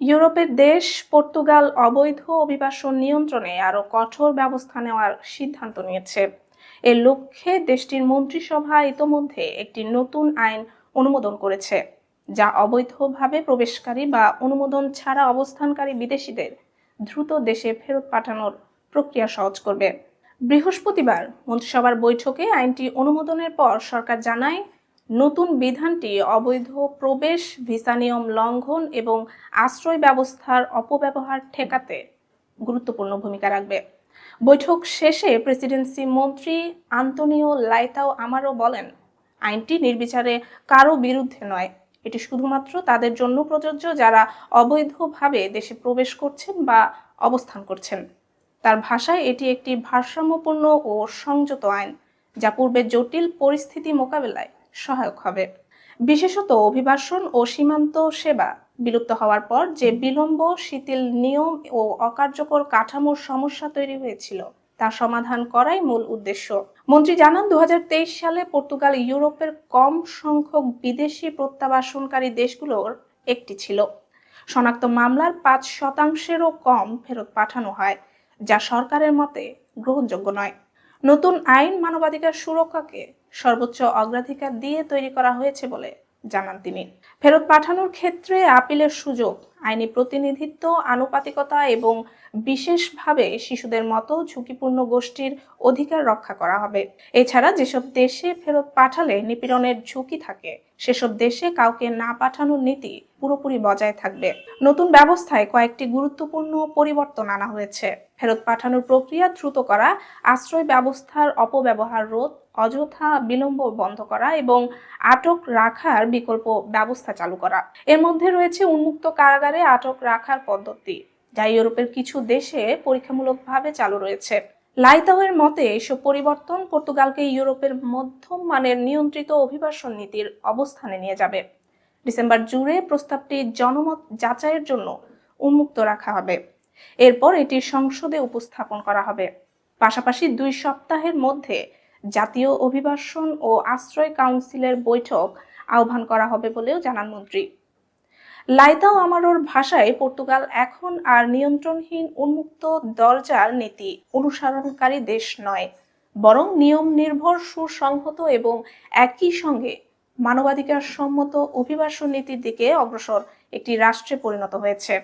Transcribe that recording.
ইউরোপের দেশ পর্তুগাল অবৈধ অভিবাসন নিয়ন্ত্রণে আরও কঠোর ব্যবস্থা নেওয়ার সিদ্ধান্ত নিয়েছে। এর লক্ষ্যে দেশটির মন্ত্রিসভা ইতোমধ্যে একটি নতুন আইন অনুমোদন করেছে, যা অবৈধভাবে প্রবেশকারী বা অনুমোদন ছাড়া অবস্থানকারী বিদেশিদের দ্রুত দেশে ফেরত পাঠানোর প্রক্রিয়া সহজ করবে। বৃহস্পতিবার মন্ত্রিসভার বৈঠকে আইনটি অনুমোদনের পর সরকার জানায়, নতুন বিধানটি অবৈধ প্রবেশ, ভিসা নিয়ম লঙ্ঘন এবং আশ্রয় ব্যবস্থার অপব্যবহার ঠেকাতে গুরুত্বপূর্ণ ভূমিকা রাখবে। বৈঠক শেষে প্রেসিডেন্সি মন্ত্রী আন্তোনিও লাইতাও আমারো বলেন, আইনটি নির্বিচারে কারো বিরুদ্ধে নয়, এটি শুধুমাত্র তাদের জন্য প্রযোজ্য যারা অবৈধভাবে দেশে প্রবেশ করছেন বা অবস্থান করছেন। তার ভাষায় এটি একটি ভারসাম্যপূর্ণ ও সংযত আইন, যা পূর্বের জটিল পরিস্থিতি মোকাবেলায় সহায়ক হবে। বিশেষত অভিবাসন ও সীমান্ত সেবা বিলুপ্ত হওয়ার পর যে বিলম্ব, শিথিল নিয়ম ও অকার্যকর কাঠামোর সমস্যা তৈরি হয়েছিল তা সমাধান করাই মূল উদ্দেশ্য। মন্ত্রী জানান, 2023 সালে পর্তুগাল ইউরোপের কম সংখ্যক বিদেশি প্রত্যাবাসনকারী দেশগুলোর একটি ছিল। শনাক্ত মামলার 5%-এরও কম ফেরত পাঠানো হয়, যা সরকারের মতে গ্রহণযোগ্য নয়। নতুন আইন মানবাধিকার সুরক্ষাকে সর্বোচ্চ অগ্রাধিকার দিয়ে তৈরি করা হয়েছে বলে জানান তিনি। ফেরত পাঠানোর ক্ষেত্রে আপিলের সুযোগ, আইনি প্রতিনিধিত্ব, আনুপাতিকতা এবং বিশেষভাবে শিশুদের মতো ঝুঁকিপূর্ণ গোষ্ঠীর অধিকার রক্ষা করা হবে। এছাড়া যেসব দেশে ফেরত পাঠালে নিপীড়নের ঝুঁকি থাকে সেসব দেশে কাউকে না পাঠানোর নীতি পুরোপুরি বজায় থাকবে। নতুন ব্যবস্থায় কয়েকটি গুরুত্বপূর্ণ পরিবর্তন আনা হয়েছে। ফেরত পাঠানোর প্রক্রিয়া দ্রুত করা, আশ্রয় ব্যবস্থার অপব্যবহার রোধ, অযথা বিলম্ব বন্ধ করা এবং আটক রাখার বিকল্প ব্যবস্থা চালু করা। এর মধ্যে রয়েছে উন্মুক্ত কারাগারে আটক রাখার পদ্ধতি, যা ইউরোপের কিছু দেশে পরীক্ষামূলকভাবে চালু রয়েছে। লাইতাওয়ের মতে এসব পরিবর্তন পর্তুগালকে ইউরোপের মধ্যম মানের নিয়ন্ত্রিত অভিবাসন নীতির অবস্থানে নিয়ে যাবে। ডিসেম্বর জুড়ে প্রস্তাবটি জনমত যাচাইয়ের জন্য উন্মুক্ত রাখা হবে। এরপর এটি সংসদে উপস্থাপন করা হবে। পাশাপাশি 2 সপ্তাহের মধ্যে জাতীয় অভিবাসন ও আশ্রয় কাউন্সিলের বৈঠক আহ্বান করা হবে বলেও জানান মন্ত্রী। লাইতাও আমারোর ভাষায়, পর্তুগাল এখন আর নিয়ন্ত্রণহীন উন্মুক্ত দরজার নীতি অনুসরণকারী দেশ নয়, বরং নিয়ম নির্ভর, সুসংহত এবং একই সঙ্গে মানবাধিকার সম্মত অভিবাসন নীতির দিকে অগ্রসর একটি রাষ্ট্রে পরিণত হয়েছে।